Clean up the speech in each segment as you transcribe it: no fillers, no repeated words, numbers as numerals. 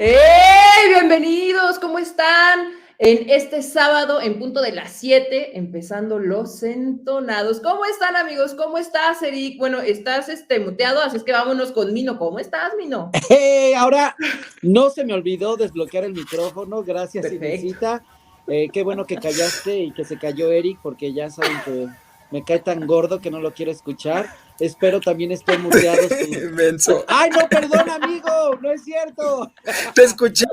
¡Hey! Bienvenidos, ¿cómo están? En este sábado, en punto de las 7, empezando los entonados. ¿Cómo están, amigos? ¿Cómo estás, Eric? Bueno, estás muteado, así es que vámonos con Mino. ¿Cómo estás, Mino? Hey, ahora no se me olvidó desbloquear el micrófono, gracias Perfecto. Inesita. Qué bueno que callaste y que se cayó Eric, porque ya saben que me cae tan gordo que no lo quiero escuchar. Espero también estén muteados sus... Menso. ¡Ay, no, perdón, amigo! ¡No es cierto! Te escuché.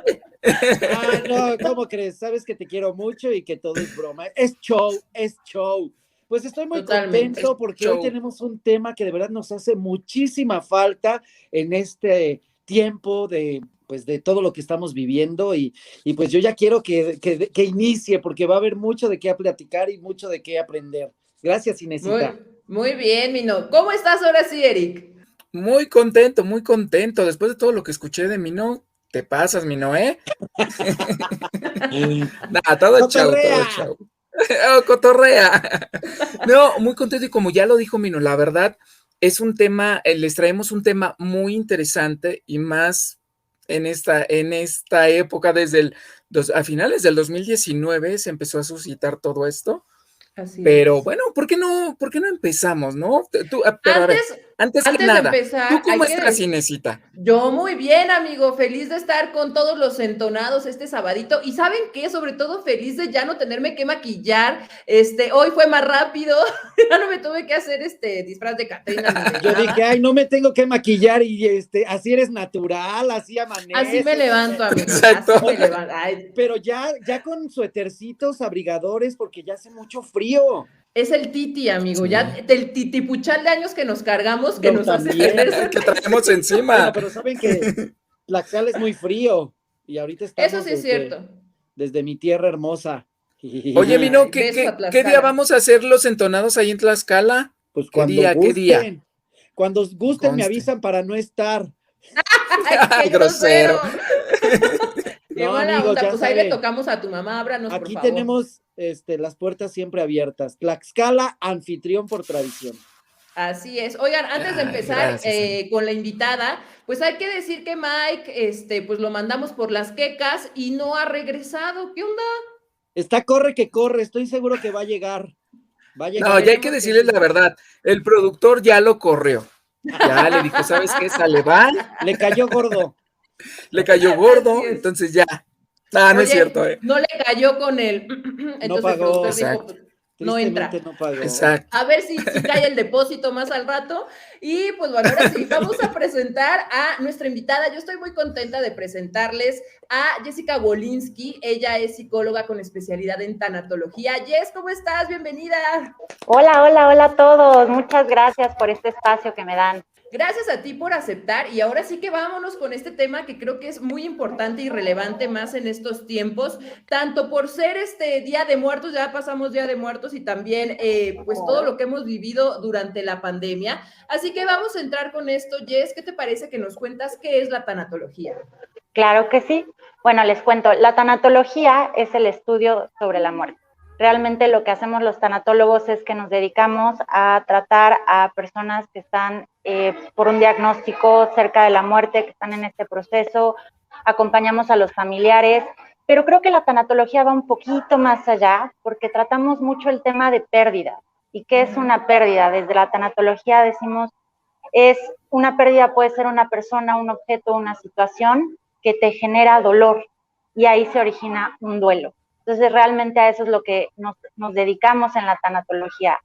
Ah, no, ¿cómo crees? Sabes que te quiero mucho y que todo es broma. Es show, es show. Pues estoy muy Totalmente. contento porque hoy tenemos un tema que de verdad nos hace muchísima falta en este tiempo pues de todo lo que estamos viviendo y pues yo ya quiero que inicie porque va a haber mucho de qué platicar y mucho de qué aprender. Gracias, Inesita. Muy bien, Mino. ¿Cómo estás ahora sí, Eric? Muy contento, muy contento. Después de todo lo que escuché de Mino, te pasas, Mino, ¿eh? Nada, todo chau, todo chau. Oh, cotorrea. No, muy contento y como ya lo dijo Mino, la verdad es un tema, les traemos un tema muy interesante y más en esta época, a finales del 2019 se empezó a suscitar todo esto. Así Pero es. bueno, por qué no empezamos, no? Pero a ver, Antes, antes que antes de nada, ¿tú empezar, hay cómo que estás, decir, Inesita? yo muy bien, amigo, feliz de estar con todos los entonados este sabadito. Y ¿saben qué? Sobre todo feliz de ya no tenerme que maquillar. Hoy fue más rápido, ya no me tuve que hacer disfraz de Catrina ni de Yo dije, nada. ay, no me tengo que maquillar y así eres natural, así Así me amaneces. levanto, amigos, Exacto. así me levanto. Ay, Pero ya con suétercitos, abrigadores, porque ya hace mucho frío. es el titi, amigo, ya Sí. el titipuchal de años que nos cargamos que No, nos hace también. tener Que suéteres traemos Bueno, encima. pero saben que Tlaxcala es muy frío y ahorita Eso estamos sí es cierto. desde mi tierra hermosa. Oye, Mino, Ay, beso a qué día Tlaxcala. vamos a hacer los entonados ahí en Tlaxcala? Pues ¿Qué cuando día? ¿Qué día? gusten, cuando gusten me Conste. avisan para no estar. Ay, qué Ay, grosero. grosero. Qué No, mala amigos, onda, ya pues ahí le saben, tocamos a tu mamá, ábranos, por aquí favor. tenemos las puertas siempre abiertas. Tlaxcala, anfitrión por tradición. Así es. Oigan, antes de Ay, empezar gracias. con la invitada, pues hay que decir que Mike, pues lo mandamos por las quecas y no ha regresado. ¿Qué onda? Está corre que corre, estoy seguro que va a llegar. Va a No, llegar. ya hay que Esperemos que decirles sí. la verdad. El productor ya lo corrió. Ya le dijo, ¿sabes qué? Sale, bye. Le cayó gordo. Le cayó Así gordo, es. entonces ya. Ah, no es cierto, Oye, no le cayó con él. No Entonces el productor pagó. dijo, Exacto, pues, no Tristemente entra. no pagó. exacto. A ver si cae el depósito más al rato. Y pues bueno, ahora sí, vamos a presentar a nuestra invitada. Yo estoy muy contenta de presentarles a Jessica Wolinski. Ella es psicóloga con especialidad en tanatología. Jess, ¿cómo estás? Bienvenida. Hola, hola, hola a todos. Muchas gracias por este espacio que me dan. Gracias a ti por aceptar y ahora sí que vámonos con este tema que creo que es muy importante y relevante más en estos tiempos, tanto por ser este Día de Muertos, ya pasamos Día de Muertos y también pues todo lo que hemos vivido durante la pandemia. Así que vamos a entrar con esto. Jess, ¿qué te parece que nos cuentas qué es la tanatología? Claro que sí. Bueno, les cuento, la tanatología es el estudio sobre la muerte. Realmente lo que hacemos los tanatólogos es que nos dedicamos a tratar a personas que están por un diagnóstico cerca de la muerte, que están en este proceso, acompañamos a los familiares, pero creo que la tanatología va un poquito más allá porque tratamos mucho el tema de pérdida. ¿Y qué es una pérdida? Desde la tanatología decimos, es una pérdida, puede ser una persona, un objeto, una situación que te genera dolor y ahí se origina un duelo. Entonces, realmente a eso es lo que nos dedicamos en la tanatología.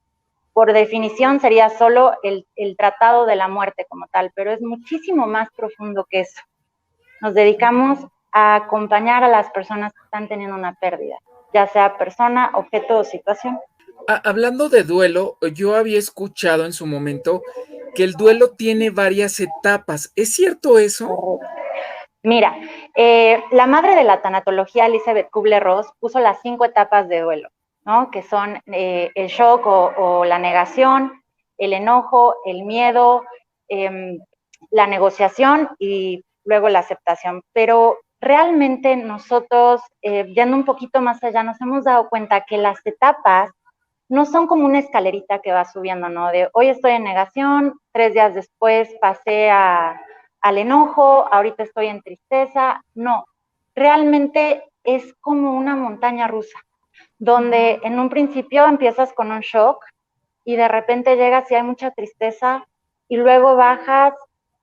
Por definición sería solo el tratado de la muerte como tal, pero es muchísimo más profundo que eso. Nos dedicamos a acompañar a las personas que están teniendo una pérdida, ya sea persona, objeto o situación. Hablando de duelo, yo había escuchado en su momento que el duelo tiene varias etapas. ¿Es cierto eso? Mira, la madre de la tanatología, Elizabeth Kubler-Ross, puso las 5 etapas de duelo, ¿no? Que son el shock o la negación, el enojo, el miedo, la negociación y luego la aceptación. Pero realmente nosotros, yendo un poquito más allá, nos hemos dado cuenta que las etapas no son como una escalerita que va subiendo, ¿no? De hoy estoy en negación, 3 días después pasé a al enojo, ahorita estoy en tristeza, no, realmente es como una montaña rusa, donde en un principio empiezas con un shock y de repente llegas y hay mucha tristeza y luego bajas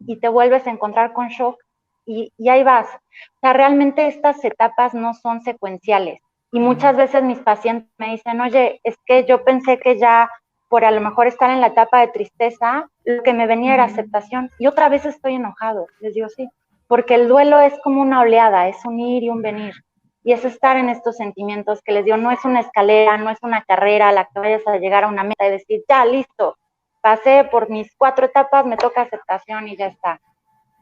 y te vuelves a encontrar con shock y ahí vas. O sea, realmente estas etapas no son secuenciales y muchas veces mis pacientes me dicen, oye, es que yo pensé que ya por a lo mejor estar en la etapa de tristeza, lo que me venía era aceptación y otra vez estoy enojado. Les digo, sí, porque el duelo es como una oleada, es un ir y un venir. Y es estar en estos sentimientos que les digo, no es una escalera, no es una carrera a la que vayas a llegar a una meta y decir, ya, listo, pasé por mis 4 etapas, me toca aceptación y ya está.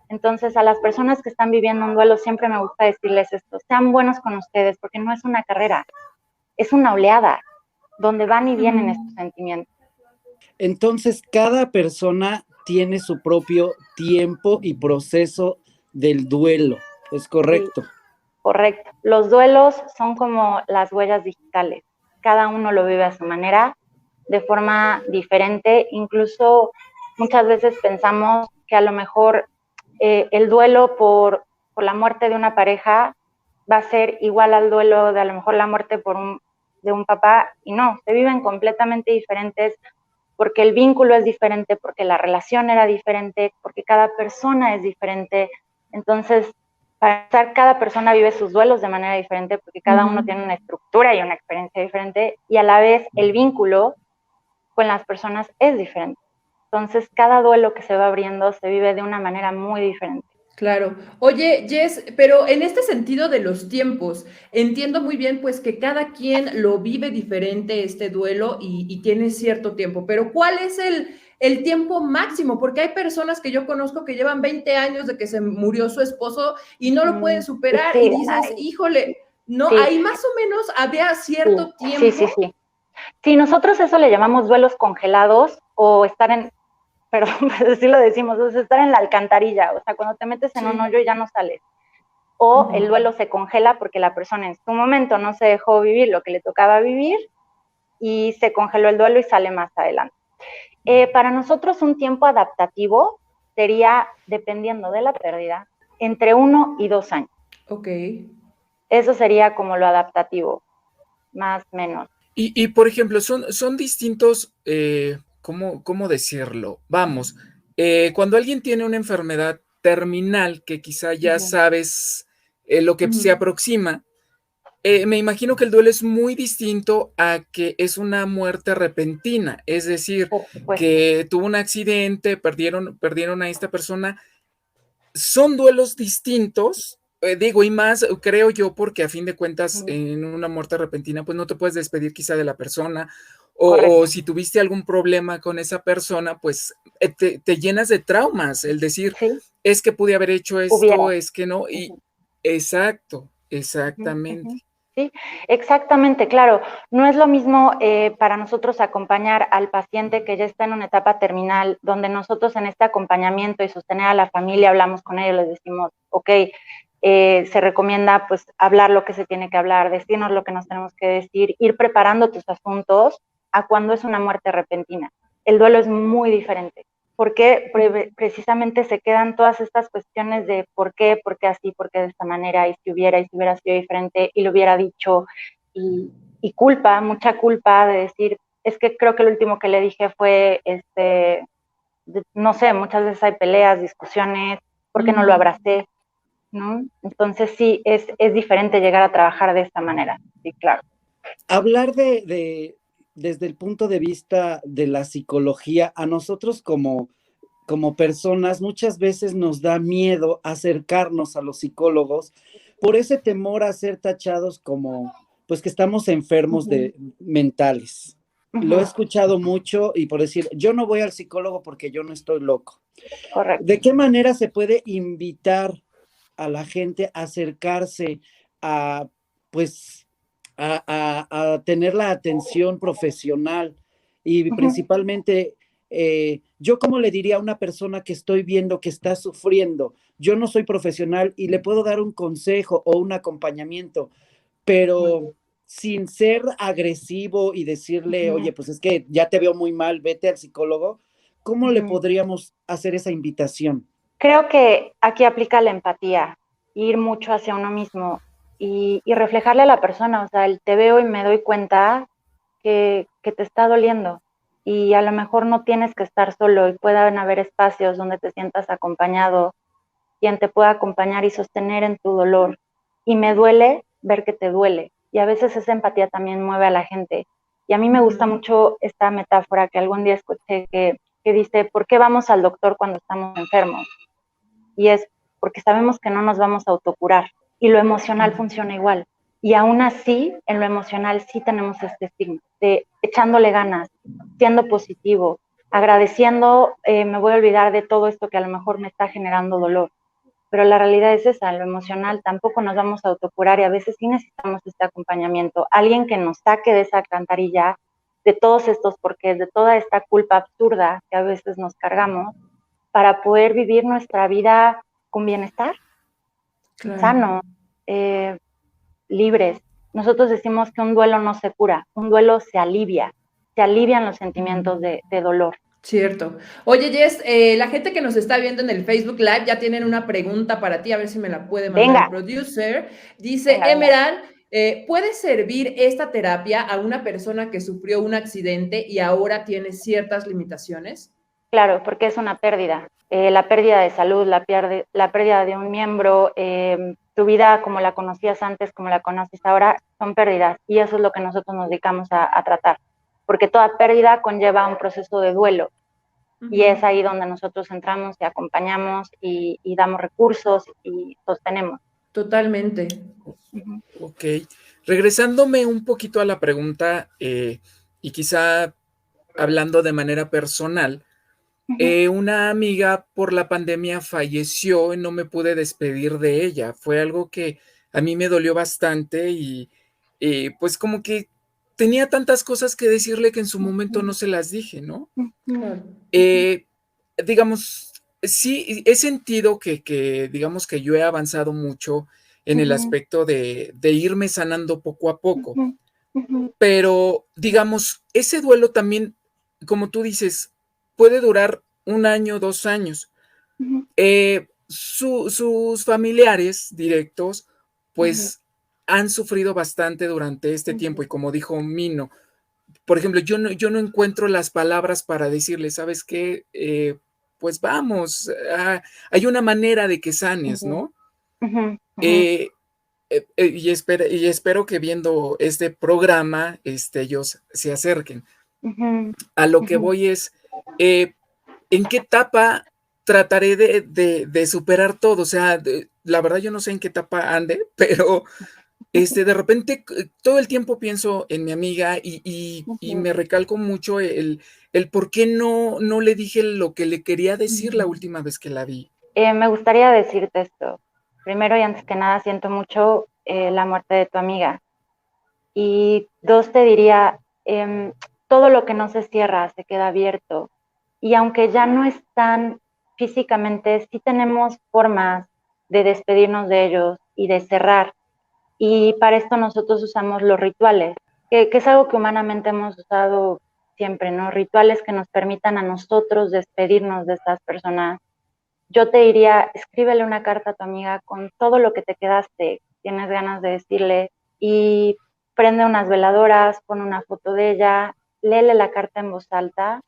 Entonces, a las personas que están viviendo un duelo, siempre me gusta decirles esto, sean buenos con ustedes, porque no es una carrera, es una oleada, donde van y vienen estos sentimientos. Entonces, cada persona tiene su propio tiempo y proceso del duelo, ¿es correcto? Sí, correcto. Los duelos son como las huellas digitales. Cada uno lo vive a su manera, de forma diferente. Incluso muchas veces pensamos que a lo mejor el duelo por la muerte de una pareja va a ser igual al duelo de a lo mejor la muerte de un papá, y no, se viven completamente diferentes porque el vínculo es diferente, porque la relación era diferente, porque cada persona es diferente. Entonces, para empezar, cada persona vive sus duelos de manera diferente porque cada uno tiene una estructura y una experiencia diferente y a la vez el vínculo con las personas es diferente. Entonces, cada duelo que se va abriendo se vive de una manera muy diferente. Claro. Oye, Jess, pero en este sentido de los tiempos, entiendo muy bien pues que cada quien lo vive diferente este duelo y tiene cierto tiempo, pero ¿cuál es el tiempo máximo? Porque hay personas que yo conozco que llevan 20 años de que se murió su esposo y no lo pueden superar y dices, híjole, no, sí, ahí más o menos había cierto tiempo. Sí. Sí, nosotros eso le llamamos duelos congelados o estar en, perdón, así lo decimos, es estar en la alcantarilla, o sea, cuando te metes en un hoyo y ya no sales. O el duelo se congela porque la persona en su momento no se dejó vivir lo que le tocaba vivir y se congeló el duelo y sale más adelante. Para nosotros un tiempo adaptativo sería, dependiendo de la pérdida, entre 1 y 2 años. Ok. Eso sería como lo adaptativo, más o menos. Y por ejemplo, son distintos, ¿cómo decirlo? Vamos, cuando alguien tiene una enfermedad terminal que quizá ya sabes lo que se aproxima, me imagino que el duelo es muy distinto a que es una muerte repentina, es decir, que tuvo un accidente, perdieron a esta persona. Son duelos distintos, digo, y más creo yo, porque a fin de cuentas, en una muerte repentina, pues no te puedes despedir quizá de la persona, o si tuviste algún problema con esa persona, pues te llenas de traumas, el decir, es que pude haber hecho esto, es que no, y exacto, exactamente. Sí, exactamente, claro. No es lo mismo para nosotros acompañar al paciente que ya está en una etapa terminal, donde nosotros en este acompañamiento y sostener a la familia hablamos con ellos, les decimos, ok, se recomienda pues hablar lo que se tiene que hablar, decirnos lo que nos tenemos que decir, ir preparando tus asuntos a cuando es una muerte repentina. El duelo es muy diferente, porque precisamente se quedan todas estas cuestiones de por qué así, por qué de esta manera, y si hubiera sido diferente, y lo hubiera dicho, y culpa, mucha culpa de decir, es que creo que lo último que le dije fue, no sé, muchas veces hay peleas, discusiones, ¿por qué no lo abracé? ¿No? Entonces sí, es diferente llegar a trabajar de esta manera, sí, claro. Hablar desde el punto de vista de la psicología, a nosotros como personas muchas veces nos da miedo acercarnos a los psicólogos por ese temor a ser tachados como, pues que estamos enfermos mentales. Lo he escuchado mucho y por decir, yo no voy al psicólogo porque yo no estoy loco. Correcto. ¿De qué manera se puede invitar a la gente a acercarse a, pues, a tener la atención profesional y principalmente, yo como le diría a una persona que estoy viendo que está sufriendo, yo no soy profesional y le puedo dar un consejo o un acompañamiento, pero sin ser agresivo y decirle, oye, pues es que ya te veo muy mal, vete al psicólogo, ¿cómo le podríamos hacer esa invitación? Creo que aquí aplica la empatía, ir mucho hacia uno mismo y reflejarle a la persona, o sea, te veo y me doy cuenta que te está doliendo y a lo mejor no tienes que estar solo y puedan haber espacios donde te sientas acompañado, quien te pueda acompañar y sostener en tu dolor. Y me duele ver que te duele. Y a veces esa empatía también mueve a la gente. Y a mí me gusta mucho esta metáfora que algún día escuché que dice, ¿por qué vamos al doctor cuando estamos enfermos? Y es porque sabemos que no nos vamos a autocurar. Y lo emocional funciona igual. Y aún así, en lo emocional sí tenemos este estigma de echándole ganas, siendo positivo, agradeciendo, me voy a olvidar de todo esto que a lo mejor me está generando dolor. Pero la realidad es esa, en lo emocional tampoco nos vamos a autocurar y a veces sí necesitamos este acompañamiento, alguien que nos saque de esa alcantarilla, de todos estos porqués, de toda esta culpa absurda que a veces nos cargamos, para poder vivir nuestra vida con bienestar, Claro. sano, libres. Nosotros decimos que un duelo no se cura, un duelo se alivian los sentimientos de dolor. Cierto. Oye, Jess, la gente que nos está viendo en el Facebook Live ya tienen una pregunta para ti, a ver si me la puede mandar Venga. el producer. Dice, Venga. Emerald, ¿puede servir esta terapia a una persona que sufrió un accidente y ahora tiene ciertas limitaciones? Claro, porque es una pérdida. La pérdida de salud, la pérdida de un miembro, tu vida como la conocías antes, como la conoces ahora, son pérdidas. Y eso es lo que nosotros nos dedicamos a tratar. Porque toda pérdida conlleva un proceso de duelo. Y es ahí donde nosotros entramos y acompañamos y damos recursos y sostenemos. Totalmente. Ok. Regresándome un poquito a la pregunta y quizá hablando de manera personal, una amiga por la pandemia falleció y no me pude despedir de ella. Fue algo que a mí me dolió bastante y pues como que tenía tantas cosas que decirle que en su momento no se las dije, ¿no? Claro. Digamos, sí, he sentido que digamos que yo he avanzado mucho en el aspecto de irme sanando poco a poco, pero digamos, ese duelo también, como tú dices, puede durar 1 año, 2 años. Sus familiares directos, pues, han sufrido bastante durante este tiempo y como dijo Mino, por ejemplo, yo no encuentro las palabras para decirle, ¿sabes qué? Pues vamos, hay una manera de que sanes, ¿no? Y espero que viendo este programa, ellos se acerquen. A lo que voy es, ¿en qué etapa trataré de superar todo? O sea, la verdad yo no sé en qué etapa ande, pero de repente todo el tiempo pienso en mi amiga y me recalco mucho el por qué no le dije lo que le quería decir la última vez que la vi. Me gustaría decirte esto. Primero y antes que nada, siento mucho la muerte de tu amiga. Y dos, te diría, todo lo que no se cierra se queda abierto. Y aunque ya no están físicamente, sí tenemos formas de despedirnos de ellos y de cerrar. Y para esto nosotros usamos los rituales, que es algo que humanamente hemos usado siempre, ¿no? Rituales que nos permitan a nosotros despedirnos de estas personas. Yo te diría, escríbele una carta a tu amiga con todo lo que te quedaste, tienes ganas de decirle, y prende unas veladoras, pon una foto de ella, léele la carta en voz alta,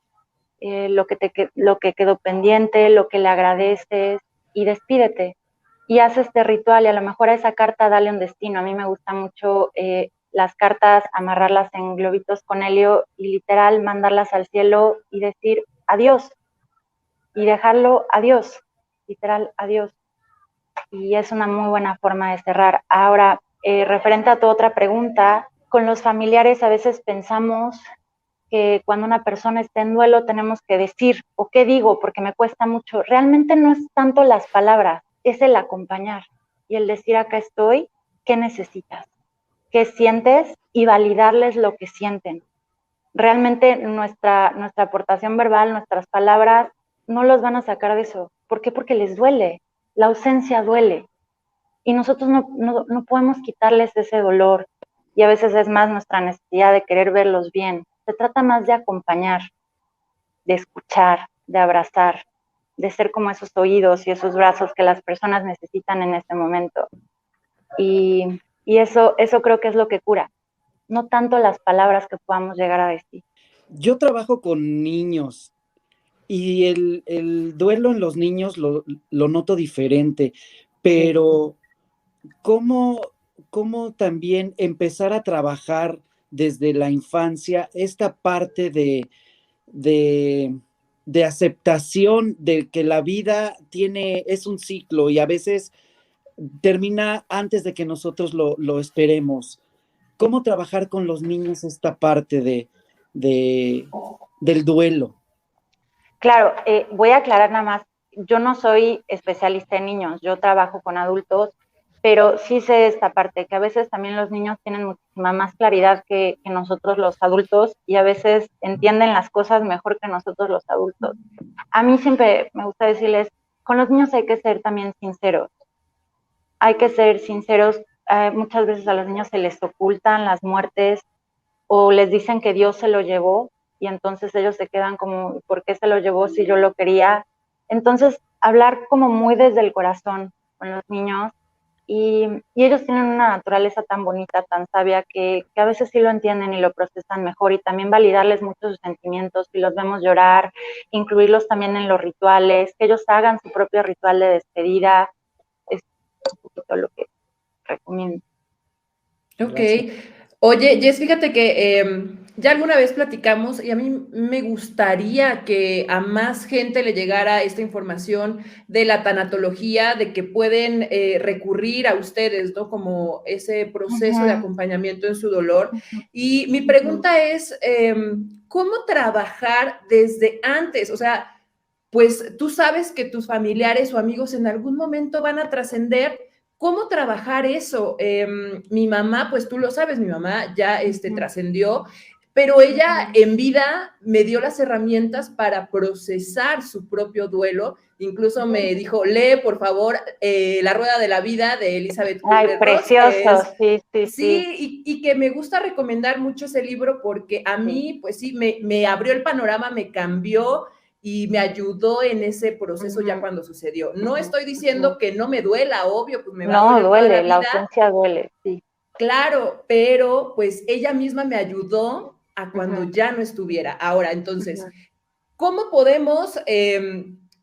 lo que quedó pendiente, lo que le agradeces, y despídete. Y haz este ritual y a lo mejor a esa carta dale un destino. A mí me gusta mucho las cartas, amarrarlas en globitos con helio y literal mandarlas al cielo y decir adiós y dejarlo adiós, literal adiós. Y es una muy buena forma de cerrar. Ahora, referente a tu otra pregunta, con los familiares a veces pensamos que cuando una persona está en duelo tenemos que decir, o qué digo, porque me cuesta mucho. Realmente no es tanto las palabras, es el acompañar y el decir acá estoy, ¿qué necesitas? ¿Qué sientes? Y validarles lo que sienten. Realmente nuestra aportación verbal, nuestras palabras, no los van a sacar de eso. ¿Por qué? Porque les duele. La ausencia duele. Y nosotros no podemos quitarles ese dolor. Y a veces es más nuestra necesidad de querer verlos bien. Se trata más de acompañar, de escuchar, de abrazar. de ser como esos oídos y esos brazos que las personas necesitan en este momento. Y eso creo que es lo que cura, no tanto las palabras que podamos llegar a decir. Yo trabajo con niños y el duelo en los niños lo noto diferente, pero ¿cómo también empezar a trabajar desde la infancia esta parte de aceptación de que la vida es un ciclo y a veces termina antes de que nosotros lo esperemos? ¿Cómo trabajar con los niños esta parte del duelo? Claro, voy a aclarar nada más, yo no soy especialista en niños, yo trabajo con adultos, pero sí sé esta parte, que a veces también los niños tienen muchísima más claridad que nosotros los adultos y a veces entienden las cosas mejor que nosotros los adultos. A mí siempre me gusta decirles, con los niños hay que ser también sinceros. Hay que ser sinceros, muchas veces a los niños se les ocultan las muertes o les dicen que Dios se lo llevó y entonces ellos se quedan como, ¿por qué se lo llevó si yo lo quería? Entonces, hablar como muy desde el corazón con los niños y ellos tienen una naturaleza tan bonita, tan sabia, que a veces sí lo entienden y lo procesan mejor y también validarles mucho sus sentimientos, si los vemos llorar, incluirlos también en los rituales, que ellos hagan su propio ritual de despedida, es un poquito lo que recomiendo. Ok. Gracias. Oye, Jess, fíjate que ya alguna vez platicamos y a mí me gustaría que a más gente le llegara esta información de la tanatología, de que pueden recurrir a ustedes, ¿no? Como ese proceso de acompañamiento en su dolor. Y mi pregunta es, ¿cómo trabajar desde antes? O sea, pues tú sabes que tus familiares o amigos en algún momento van a trascender. ¿Cómo trabajar eso? Mi mamá, pues tú lo sabes, mi mamá ya trascendió, pero ella en vida me dio las herramientas para procesar su propio duelo. Incluso me dijo, lee, por favor, La Rueda de la Vida de Elizabeth Kubler-Ross. Ay, precioso, Sí, y que me gusta recomendar mucho ese libro porque a mí, pues sí, me abrió el panorama, me cambió y me ayudó en ese proceso ya cuando sucedió. No estoy diciendo que no me duela, obvio, pues me va a doler duele, toda la vida. la ausencia duele, sí. Claro, pero pues ella misma me ayudó a cuando ya no estuviera. Ahora, entonces, ¿cómo podemos,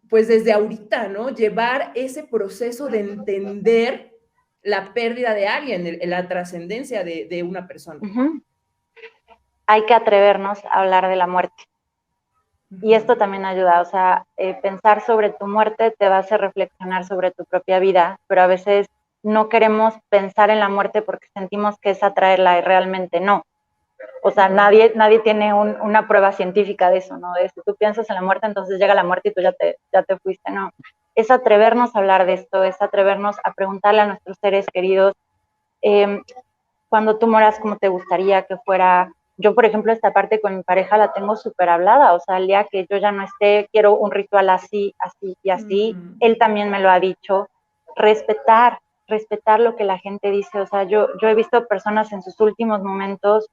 pues desde ahorita, ¿no? Llevar ese proceso de entender la pérdida de alguien, la trascendencia de una persona. Hay que atrevernos a hablar de la muerte. Y esto también ayuda, o sea, pensar sobre tu muerte te va a hacer reflexionar sobre tu propia vida, pero a veces no queremos pensar en la muerte porque sentimos que es atraerla y realmente no. O sea, nadie tiene una prueba científica de eso, ¿no? De si tú piensas en la muerte, entonces llega la muerte y tú ya te fuiste, no. Es atrevernos a hablar de esto, es atrevernos a preguntarle a nuestros seres queridos, cuando tú moras, ¿cómo te gustaría que fuera? Yo, por ejemplo, esta parte con mi pareja la tengo súper hablada, o sea, el día que yo ya no esté, quiero un ritual así, así y así. Él también me lo ha dicho. Respetar lo que la gente dice, o sea, yo he visto personas en sus últimos momentos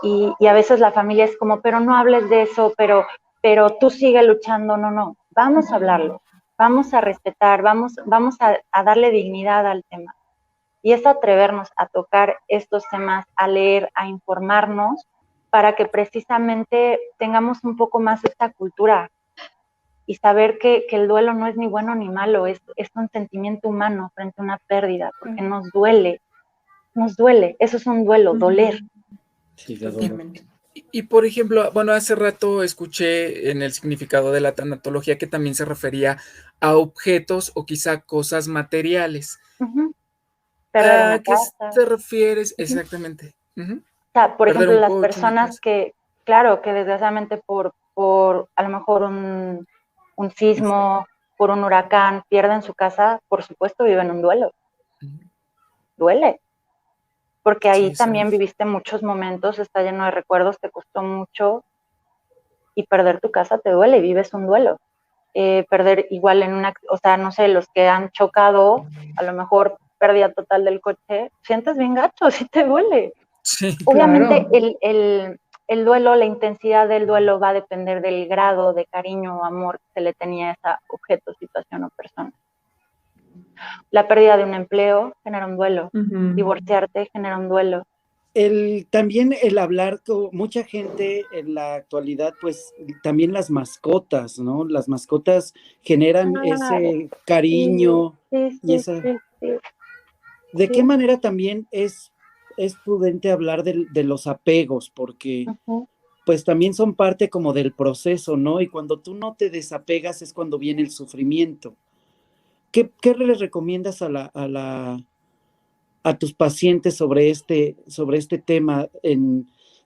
y a veces la familia es como, pero no hables de eso, pero tú sigue luchando, no, vamos a hablarlo, vamos a respetar, vamos a darle dignidad al tema. Y es atrevernos a tocar estos temas, a leer, a informarnos, para que precisamente tengamos un poco más esta cultura y saber que el duelo no es ni bueno ni malo, es un sentimiento humano frente a una pérdida, porque nos duele, eso es un duelo, doler. Sí, de dolor. Y por ejemplo, bueno, hace rato escuché en el significado de la tanatología que también se refería a objetos o quizá cosas materiales. ¿A qué te refieres exactamente? O sea, por ejemplo, las personas que, claro, que desgraciadamente por a lo mejor un sismo, por un huracán, pierden su casa, por supuesto viven un duelo. Duele. Porque ahí también viviste muchos momentos, está lleno de recuerdos, te costó mucho y perder tu casa te duele, vives un duelo. Perder igual o sea, no sé, los que han chocado, a lo mejor pérdida total del coche, sientes bien gacho, sí te duele. Sí, obviamente claro. el duelo, la intensidad del duelo va a depender del grado de cariño o amor que se le tenía a ese objeto, situación o persona. La pérdida de un empleo genera un duelo, divorciarte genera un duelo. También el hablar con mucha gente en la actualidad, pues también las mascotas, ¿no? Las mascotas generan ese cariño y esa... ¿De qué manera también es prudente hablar de los apegos? Porque pues también son parte como del proceso, ¿no? Y cuando tú no te desapegas es cuando viene el sufrimiento. ¿Qué les recomiendas a tus pacientes sobre este tema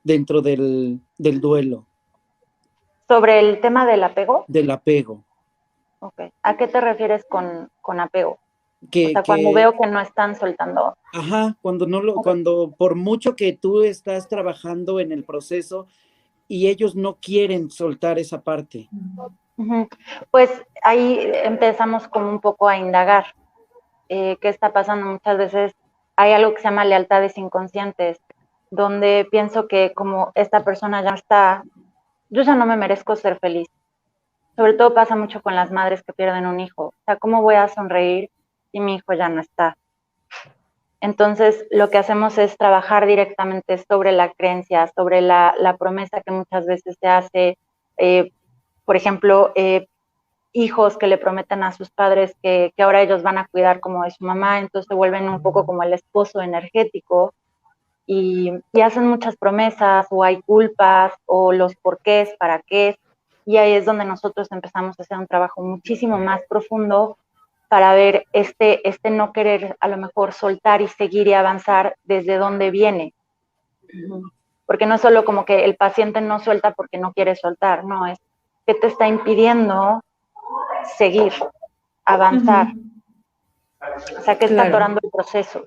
dentro del duelo? ¿Sobre el tema del apego? Del apego. Okay. ¿A qué te refieres con apego? O sea, cuando veo que no están soltando. Ajá, cuando por mucho que tú estás trabajando en el proceso y ellos no quieren soltar esa parte. Pues ahí empezamos como un poco a indagar qué está pasando. Muchas veces hay algo que se llama lealtades inconscientes, donde pienso que como esta persona ya no está, yo ya no me merezco ser feliz. Sobre todo pasa mucho con las madres que pierden un hijo. O sea, ¿cómo voy a sonreír si mi hijo ya no está? Entonces, lo que hacemos es trabajar directamente sobre la creencia, sobre la promesa que muchas veces se hace. Por ejemplo, hijos que le prometen a sus padres que ahora ellos van a cuidar como de su mamá, entonces se vuelven un poco como el esposo energético y hacen muchas promesas, o hay culpas, o los porqués, para qué. Y ahí es donde nosotros empezamos a hacer un trabajo muchísimo más profundo para ver este no querer a lo mejor soltar y seguir y avanzar desde dónde viene. Porque no es solo como que el paciente no suelta porque no quiere soltar, no, es que te está impidiendo seguir, avanzar. O sea, que está atorando el proceso.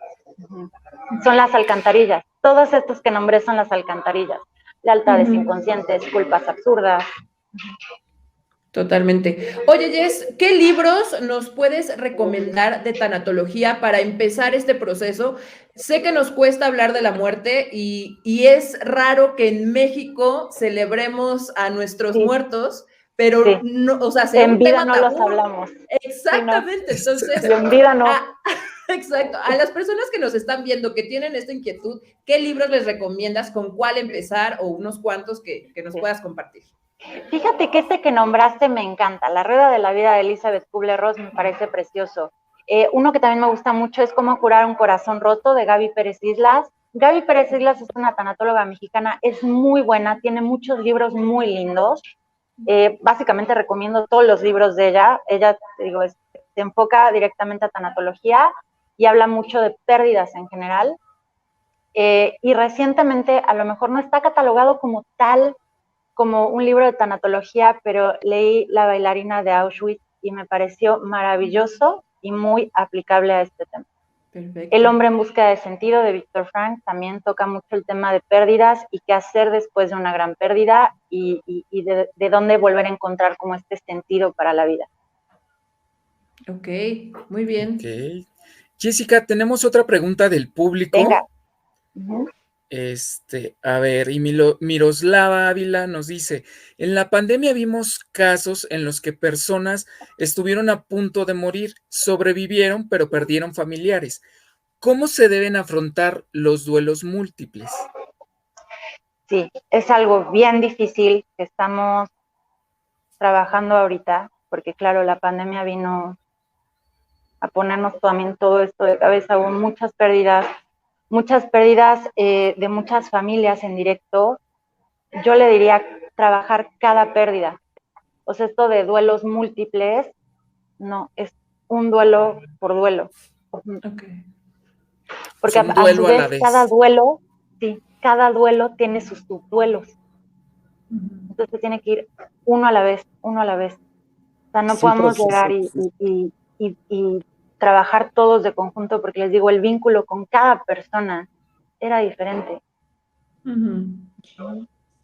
Son las alcantarillas. Todas estas que nombré son las alcantarillas. Lealtades inconscientes, culpas absurdas. Totalmente. Oye, Jess, ¿qué libros nos puedes recomendar de tanatología para empezar este proceso? Sé que nos cuesta hablar de la muerte y es raro que en México celebremos a nuestros muertos, pero no, o sea, en vida no los hablamos. Exactamente. Sí, no. Entonces, en vida no. Exacto. A las personas que nos están viendo, que tienen esta inquietud, ¿qué libros les recomiendas? ¿Con cuál empezar? O unos cuantos que nos puedas compartir. Fíjate que este que nombraste me encanta, La Rueda de la Vida de Elizabeth Kubler-Ross, me parece precioso. Uno que también me gusta mucho es Cómo curar un corazón roto, de Gaby Pérez Islas. Gaby Pérez Islas es una tanatóloga mexicana, es muy buena, tiene muchos libros muy lindos. Básicamente recomiendo todos los libros de ella. Ella, te digo, se enfoca directamente a tanatología y habla mucho de pérdidas en general. Y recientemente, a lo mejor no está catalogado como tal, como un libro de tanatología, pero leí La bailarina de Auschwitz y me pareció maravilloso y muy aplicable a este tema. Perfecto. El hombre en búsqueda de sentido, de Viktor Frankl, también toca mucho el tema de pérdidas y qué hacer después de una gran pérdida y de dónde volver a encontrar como este sentido para la vida. Ok, muy bien. Okay. Jessica, tenemos otra pregunta del público. Venga. A ver, y Miroslava Ávila nos dice, en la pandemia vimos casos en los que personas estuvieron a punto de morir, sobrevivieron, pero perdieron familiares. ¿Cómo se deben afrontar los duelos múltiples? Sí, es algo bien difícil que estamos trabajando ahorita, porque claro, la pandemia vino a ponernos también todo esto de cabeza, hubo muchas pérdidas de muchas familias en directo. Yo le diría trabajar cada pérdida. O sea, esto de duelos múltiples, no, es un duelo por duelo. Okay. Porque a su vez, cada duelo tiene sus subduelos. Entonces tiene que ir uno a la vez. O sea, no podemos llegar y trabajar todos de conjunto, porque les digo, el vínculo con cada persona era diferente.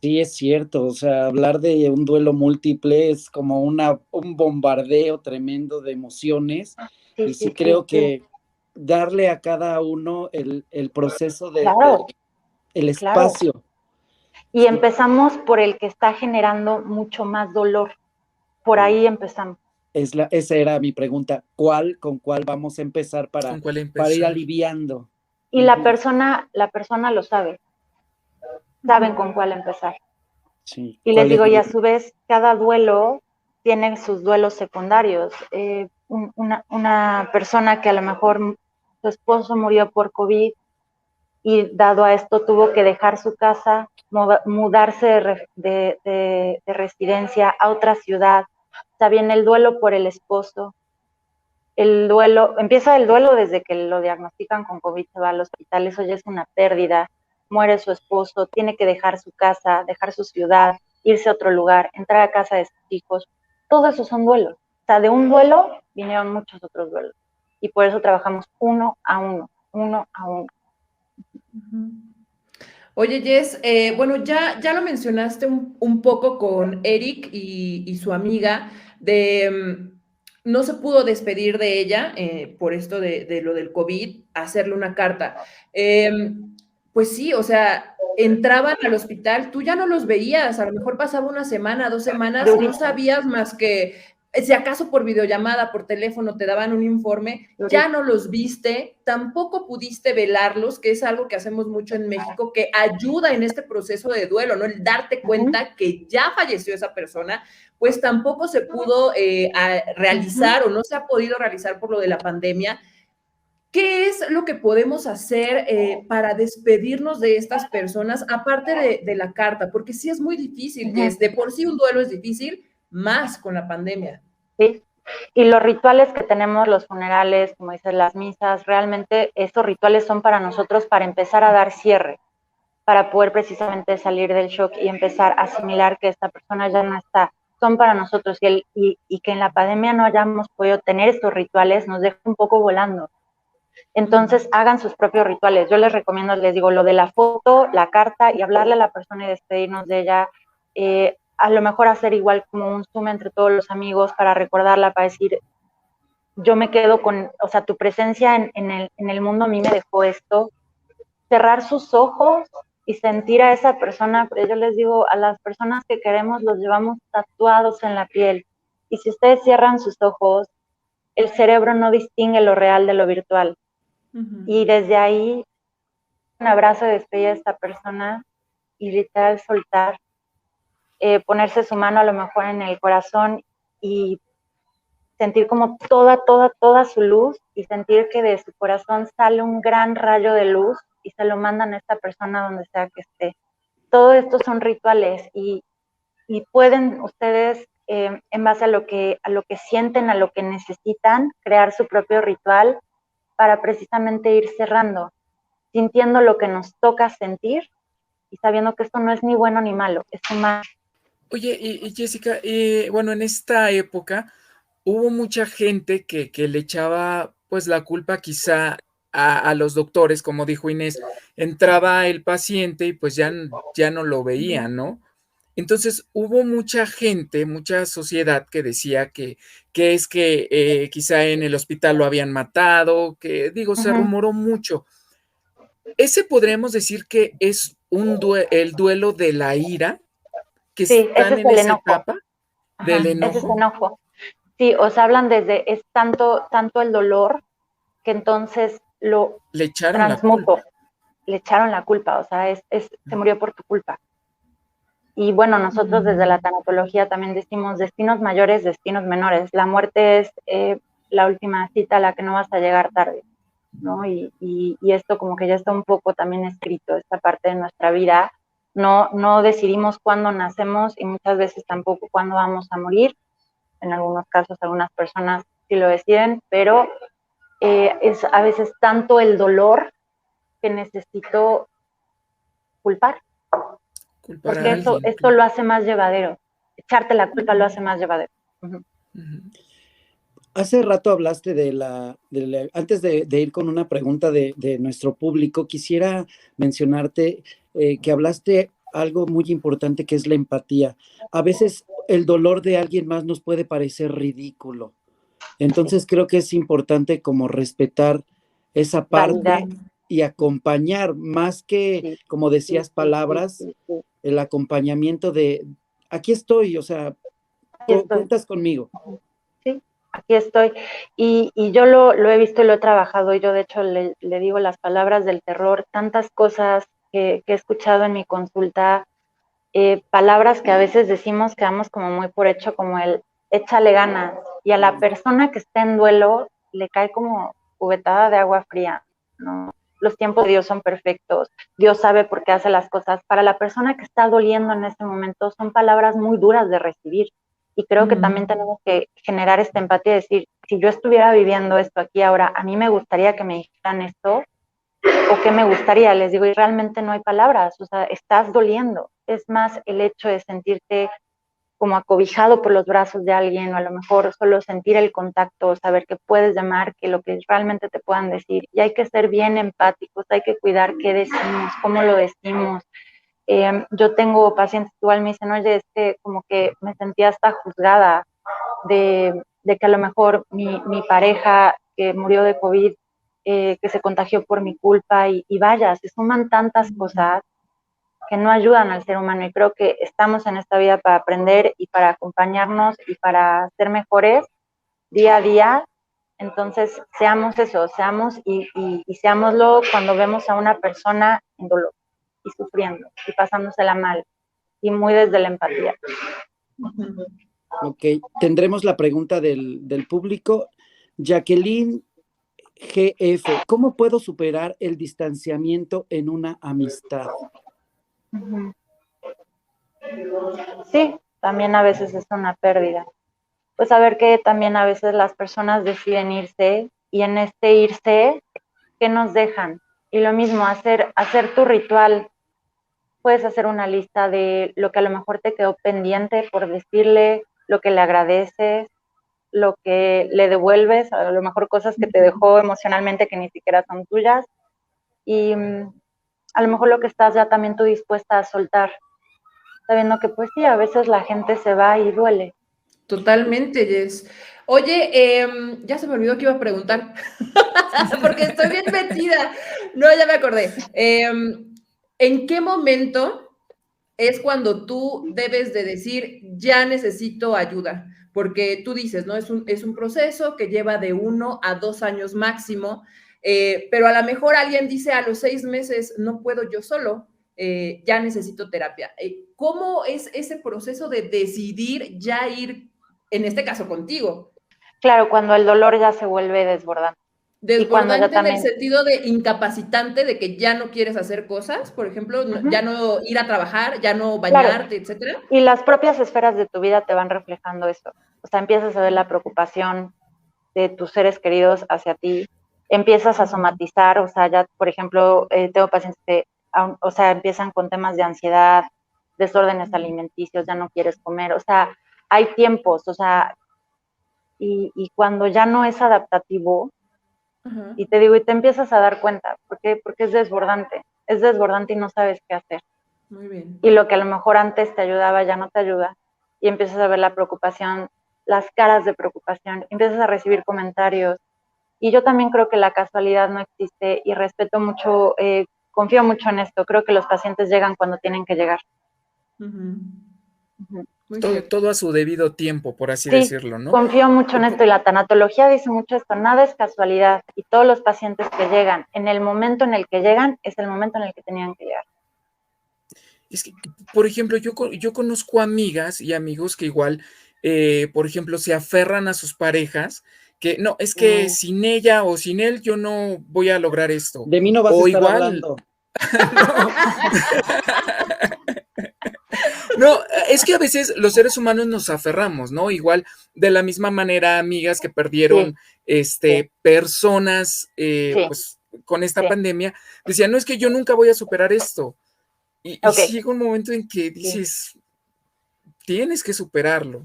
Sí, es cierto, o sea, hablar de un duelo múltiple es como un bombardeo tremendo de emociones, y sí creo que darle a cada uno el proceso el espacio. Y empezamos por el que está generando mucho más dolor. Por ahí empezamos. Esa era mi pregunta. ¿Con cuál vamos a empezar ¿Con cuál para ir empezar? aliviando? Y la persona lo sabe. Saben con cuál empezar. Sí. Y les digo, y a su vez, cada duelo tiene sus duelos secundarios. Una persona que a lo mejor su esposo murió por COVID y dado a esto tuvo que dejar su casa, mudarse de residencia a otra ciudad. Está bien el duelo por el esposo. Empieza el duelo desde que lo diagnostican con COVID, se va al hospital, eso ya es una pérdida. Muere su esposo, tiene que dejar su casa, dejar su ciudad, irse a otro lugar, entrar a casa de sus hijos. Todo eso son duelos. O sea, de un duelo vinieron muchos otros duelos. Y por eso trabajamos uno a uno, uno a uno. Oye, Jess, bueno, ya lo mencionaste un poco con Eric y su amiga, no se pudo despedir de ella por esto de lo del COVID, hacerle una carta. Pues sí, o sea, entraban al hospital, tú ya no los veías, a lo mejor pasaba una semana, 2 semanas, no sabías más que, si acaso por videollamada, por teléfono, te daban un informe, ya no los viste, tampoco pudiste velarlos, que es algo que hacemos mucho en México, que ayuda en este proceso de duelo, ¿no? El darte cuenta que ya falleció esa persona, pues tampoco se pudo realizar o no se ha podido realizar por lo de la pandemia. ¿Qué es lo que podemos hacer para despedirnos de estas personas, aparte de la carta? Porque sí es muy difícil, Jess, de por sí un duelo es difícil, más con la pandemia. Sí, y los rituales que tenemos, los funerales, como dices, las misas, realmente estos rituales son para nosotros para empezar a dar cierre, para poder precisamente salir del shock y empezar a asimilar que esta persona ya no está. Son para nosotros y que en la pandemia no hayamos podido tener estos rituales nos deja un poco volando. Entonces hagan sus propios rituales. Yo les recomiendo, les digo, lo de la foto, la carta y hablarle a la persona y despedirnos de ella. A lo mejor hacer igual como un Zoom entre todos los amigos para recordarla, para decir, yo me quedo con, o sea, tu presencia en el mundo a mí me dejó esto. Cerrar sus ojos y sentir a esa persona, pero yo les digo, a las personas que queremos los llevamos tatuados en la piel. Y si ustedes cierran sus ojos, el cerebro no distingue lo real de lo virtual. Y desde ahí, un abrazo de despedida a esta persona y literal soltar, ponerse su mano a lo mejor en el corazón y sentir como toda su luz y sentir que de su corazón sale un gran rayo de luz y se lo mandan a esta persona donde sea que esté. Todo esto son rituales y pueden ustedes, en base a lo que sienten, a lo que necesitan, crear su propio ritual para precisamente ir cerrando, sintiendo lo que nos toca sentir y sabiendo que esto no es ni bueno ni malo, es humano. Oye, y Jessica, bueno, en esta época hubo mucha gente que le echaba pues la culpa quizá a los doctores, como dijo Inés, entraba el paciente y pues ya no lo veía, ¿no? Entonces hubo mucha gente, mucha sociedad que decía que es que quizá en el hospital lo habían matado, que digo, se rumoró mucho. Ese podríamos decir que es el duelo de la ira, que sí, están en esa etapa del enojo. Ese es enojo. Sí, o sea, hablan es tanto el dolor que entonces le echaron transmuto. Le echaron la culpa, o sea, se murió por tu culpa. Y bueno, nosotros desde la tanatología también decimos destinos mayores, destinos menores. La muerte es la última cita a la que no vas a llegar tarde, ¿no? Y esto como que ya está un poco también escrito, esta parte de nuestra vida. No decidimos cuándo nacemos y muchas veces tampoco cuándo vamos a morir. En algunos casos, algunas personas sí lo deciden, pero es a veces tanto el dolor que necesito culpar. Porque esto lo hace más llevadero. Echarte la culpa lo hace más llevadero. Hace rato hablaste antes de ir con una pregunta de nuestro público, quisiera mencionarte que hablaste algo muy importante que es la empatía. A veces el dolor de alguien más nos puede parecer ridículo. Entonces creo que es importante como respetar esa parte y acompañar más que, como decías, palabras, el acompañamiento de, aquí estoy, o sea, cuentas conmigo. Sí, aquí estoy. Y yo lo he visto y lo he trabajado, y yo de hecho le digo las palabras del terror, tantas cosas que he escuchado en mi consulta, palabras que a veces decimos que damos como muy por hecho, como el échale ganas, y a la persona que está en duelo le cae como cubetada de agua fría, ¿no? Los tiempos de Dios son perfectos, Dios sabe por qué hace las cosas. Para la persona que está doliendo en este momento son palabras muy duras de recibir, y creo que también tenemos que generar esta empatía y decir, si yo estuviera viviendo esto aquí ahora, a mí me gustaría que me dijeran esto, o qué me gustaría, les digo, y realmente no hay palabras, o sea, estás doliendo. Es más el hecho de sentirte como acobijado por los brazos de alguien, o a lo mejor solo sentir el contacto, saber que puedes llamar, que lo que realmente te puedan decir. Y hay que ser bien empáticos, hay que cuidar qué decimos, cómo lo decimos. Yo tengo pacientes que igual me dicen, oye, es que como que me sentía hasta juzgada de que a lo mejor mi pareja que murió de COVID, que se contagió por mi culpa, y vaya, se suman tantas cosas que no ayudan al ser humano, y creo que estamos en esta vida para aprender y para acompañarnos y para ser mejores día a día. Entonces, seamos eso, seamos y seámoslo cuando vemos a una persona en dolor y sufriendo y pasándosela mal, y muy desde la empatía. Ok, tendremos la pregunta del público. Jacqueline GF, ¿cómo puedo superar el distanciamiento en una amistad? Sí, también a veces es una pérdida. Pues saber que también a veces las personas deciden irse, y en este irse, ¿qué nos dejan? Y lo mismo, hacer tu ritual. Puedes hacer una lista de lo que a lo mejor te quedó pendiente por decirle, lo que le agradeces, lo que le devuelves, a lo mejor cosas que te dejó emocionalmente que ni siquiera son tuyas, y a lo mejor lo que estás ya también tú dispuesta a soltar, sabiendo que pues sí, a veces la gente se va y duele. Totalmente, Jess. Oye, ya se me olvidó que iba a preguntar, porque estoy bien metida. No, ya me acordé. ¿En qué momento es cuando tú debes de decir, ya necesito ayuda? Porque tú dices, ¿no? Es un proceso que lleva de 1 a 2 años máximo, pero a lo mejor alguien dice a los 6 meses, no puedo yo solo, ya necesito terapia. ¿Cómo es ese proceso de decidir ya ir, en este caso contigo? Claro, cuando el dolor ya se vuelve desbordante. Desbordante en el sentido de incapacitante, de que ya no quieres hacer cosas, por ejemplo, ya no ir a trabajar, ya no bañarte, claro, etcétera. Y las propias esferas de tu vida te van reflejando eso. O sea, empiezas a ver la preocupación de tus seres queridos hacia ti, empiezas a somatizar, o sea, ya, por ejemplo, tengo pacientes que, o sea, empiezan con temas de ansiedad, desórdenes alimenticios, ya no quieres comer, o sea, hay tiempos, o sea, y cuando ya no es adaptativo, y te digo, y te empiezas a dar cuenta, porque es desbordante y no sabes qué hacer. Muy bien. Y lo que a lo mejor antes te ayudaba ya no te ayuda, y empiezas a ver la preocupación, las caras de preocupación, empiezas a recibir comentarios. Y yo también creo que la casualidad no existe, y respeto mucho, confío mucho en esto. Creo que los pacientes llegan cuando tienen que llegar. Todo a su debido tiempo, por así sí, decirlo, ¿no? Confío mucho en esto, y la tanatología dice mucho esto, nada es casualidad, y todos los pacientes que llegan, en el momento en el que llegan, es el momento en el que tenían que llegar. Es que, por ejemplo, yo conozco amigas y amigos que igual, por ejemplo, se aferran a sus parejas, que no, es que sin ella o sin él yo no voy a lograr esto. De mí no vas a estar hablando. No, es que a veces los seres humanos nos aferramos, ¿no? Igual, de la misma manera, amigas que perdieron personas, pues, con esta pandemia, decían, no, es que yo nunca voy a superar esto. Y llega un momento en que dices, tienes que superarlo.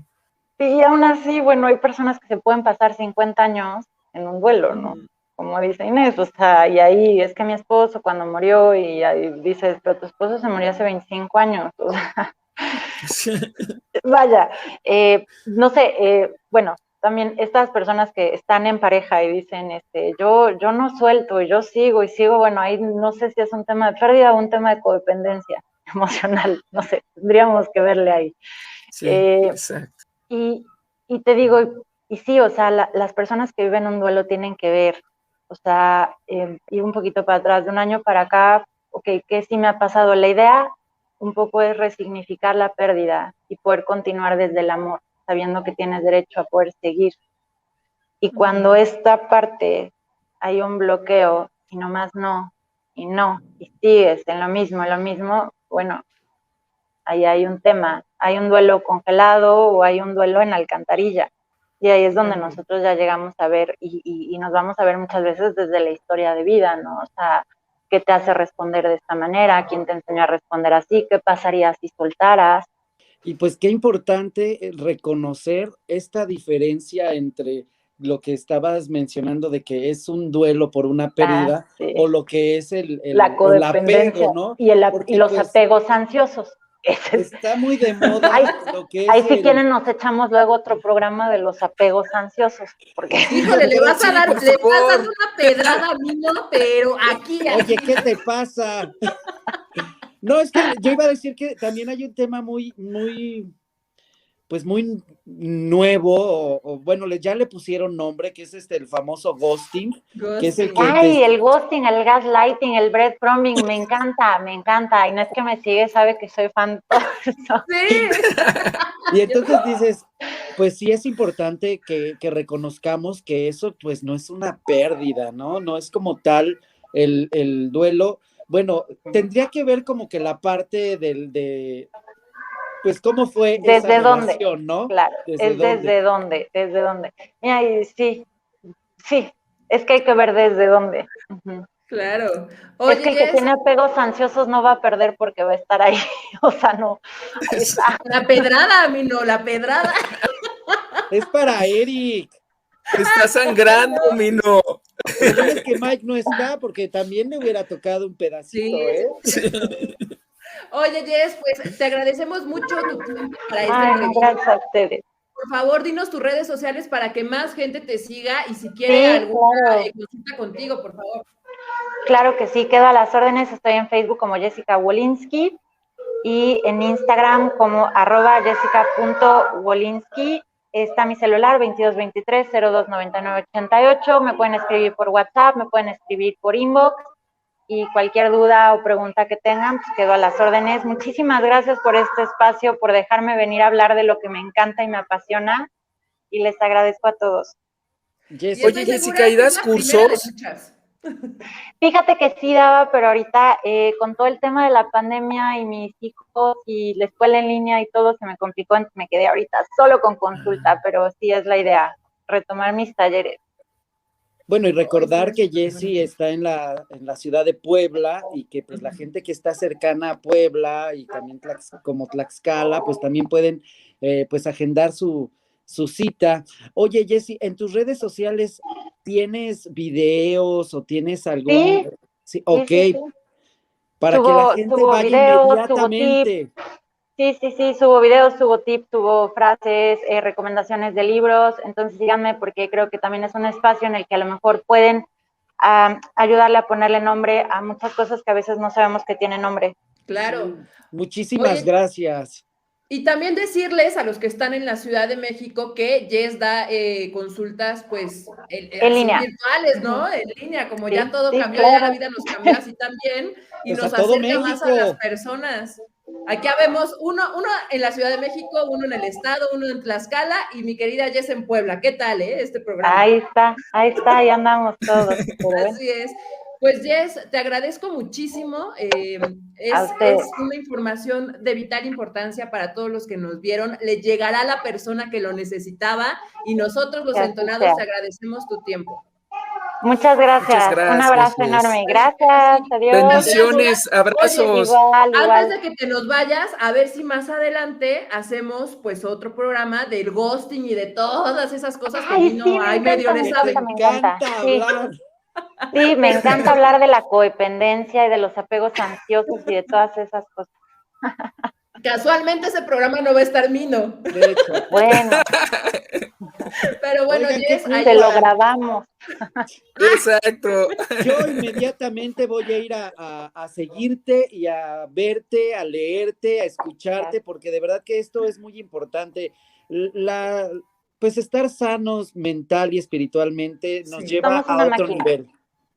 Sí, y aún así, bueno, hay personas que se pueden pasar 50 años en un duelo, ¿no? Como dice Inés, o sea, y ahí es que mi esposo cuando murió, y ahí dices, pero tu esposo se murió hace 25 años, o sea, vaya, no sé, bueno, también estas personas que están en pareja y dicen, yo no suelto, yo sigo y sigo, bueno, ahí no sé si es un tema de pérdida o un tema de codependencia. emocional, no sé, tendríamos que verle ahí. Sí, exacto. Y te digo, y sí, o sea, las personas que viven un duelo tienen que ver, o sea, ir un poquito para atrás, de un año para acá, ok, ¿qué sí me ha pasado? La idea un poco es resignificar la pérdida y poder continuar desde el amor, sabiendo que tienes derecho a poder seguir. Y cuando esta parte hay un bloqueo y nomás no, y sigues en lo mismo, bueno, ahí hay un tema, hay un duelo congelado o hay un duelo en alcantarilla. Y ahí es donde nosotros ya llegamos a ver y nos vamos a ver muchas veces desde la historia de vida, ¿no? O sea, ¿qué te hace responder de esta manera? ¿Quién te enseñó a responder así? ¿Qué pasaría si soltaras? Y pues qué importante reconocer esta diferencia entre lo que estabas mencionando de que es un duelo por una pérdida sí. o lo que es la el codependencia apego, ¿no? y los pues, apegos ansiosos. Está muy de moda lo que es ahí si quieren nos echamos luego otro programa de los apegos ansiosos. Porque... Híjole, le vas a dar una pedrada a mí, ¿no? Pero aquí. Oye, ¿qué te pasa? No, es que yo iba a decir que también hay un tema muy nuevo, o bueno, ya le pusieron nombre, que es el famoso ghosting, que es el que... el ghosting, el gaslighting, el breadcrumbing, me encanta, y no es que me sigue, sabe que soy fan de todo eso. Sí. Y entonces dices, pues sí es importante que reconozcamos que eso pues no es una pérdida, ¿no? No es como tal el duelo. Bueno, tendría que ver como que la parte pues cómo fue esa relación, ¿no? Claro, desde dónde. Mira, y sí, es que hay que ver desde dónde. Claro. Oye, es que el que tiene apegos ansiosos no va a perder porque va a estar ahí, o sea, no. Ahí está. La pedrada, Mino, la pedrada. Es para Eric. Está sangrando, Mino. Lo bueno es que Mike no está porque también le hubiera tocado un pedacito, ¿eh? Sí. Oye, Jess, pues te agradecemos mucho tu tiempo para esta entrevista. Gracias a ustedes. Por favor, dinos tus redes sociales para que más gente te siga y si quiere alguna consulta contigo, por favor. Claro que sí, quedo a las órdenes. Estoy en Facebook como Jessica Wolinski y en Instagram como @jessica.wolinski. Está mi celular 2223-029988. Me pueden escribir por WhatsApp, me pueden escribir por inbox y cualquier duda o pregunta que tengan, pues quedo a las órdenes. Muchísimas gracias por este espacio, por dejarme venir a hablar de lo que me encanta y me apasiona y les agradezco a todos. Oye, Jessica, ¿y das cursos? Fíjate que sí daba, pero ahorita con todo el tema de la pandemia y mis hijos y la escuela en línea y todo se me complicó, entonces me quedé ahorita solo con consulta, pero sí es la idea, retomar mis talleres. Bueno, y recordar que Jessie está en la ciudad de Puebla y que pues la gente que está cercana a Puebla y también como Tlaxcala, pues también pueden pues agendar su cita. Oye, Jessie, ¿en tus redes sociales tienes videos o tienes algún? Sí, ok. Sí. Para que la gente vaya inmediatamente. Sí, subo videos, subo tips, subo frases, recomendaciones de libros, entonces síganme porque creo que también es un espacio en el que a lo mejor pueden ayudarle a ponerle nombre a muchas cosas que a veces no sabemos que tienen nombre. Claro. Muchísimas gracias. Y también decirles a los que están en la Ciudad de México que Jess da consultas, pues, en línea. Virtuales, ¿no? En línea, como ya todo cambió, ya la vida nos cambió así también, y pues nos acerca más a las personas. Aquí vemos uno en la Ciudad de México, uno en el estado, uno en Tlaxcala, y mi querida Jess en Puebla. ¿Qué tal, este programa? Ahí está, ahí andamos todos. Así es. Pues Jess, te agradezco muchísimo. Es una información de vital importancia para todos los que nos vieron. Le llegará a la persona que lo necesitaba y nosotros los entonados te agradecemos tu tiempo. Muchas gracias. Un abrazo enorme. Gracias. Adiós. Bendiciones, abrazos. Oye, igual. Antes de que te nos vayas, a ver si más adelante hacemos pues otro programa del ghosting y de todas esas cosas que medio le sabe. Me encanta hablar. Sí, me encanta hablar de la codependencia y de los apegos ansiosos y de todas esas cosas. Casualmente ese programa no va a estar Mino. De hecho. Bueno. Pero bueno, Oigan, Jess, qué ahí Te lo va. grabamos. Exacto. Yo inmediatamente voy a ir a seguirte y a verte, a leerte, a escucharte, porque de verdad que esto es muy importante. La, pues estar sanos mental y espiritualmente nos Sí. lleva Somos a una otro máquina. nivel.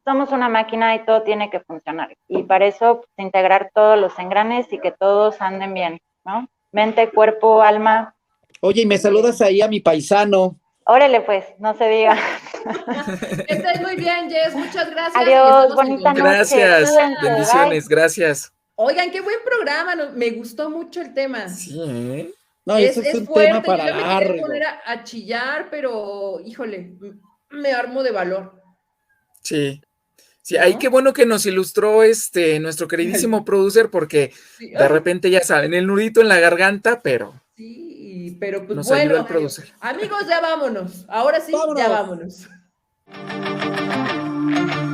Somos una máquina y todo tiene que funcionar. Y para eso, pues, integrar todos los engranes y que todos anden bien, ¿no? Mente, cuerpo, alma. Oye, y me saludas ahí a mi paisano. Órale, pues, no se diga. Que estés muy bien, Jess. Muchas gracias. Y Adiós, estamos en bonita contacto. noche. Gracias. Cuídense, Bendiciones. bye. Gracias. Oigan, qué buen programa. Me gustó mucho el tema. Sí, ¿eh? No, eso es Es un tema fuerte. Yo para ya me quería largo. poner a chillar, pero híjole, me armo de valor, Sí. Sí, ahí qué ¿no? bueno que nos ilustró nuestro queridísimo producer, porque Sí, de ay, repente ya saben, el nudito en la garganta, pero sí, pero pues nos ayuda bueno, el producer. amigos, ya vámonos. Ahora sí, ya ¡Vámonos! vámonos.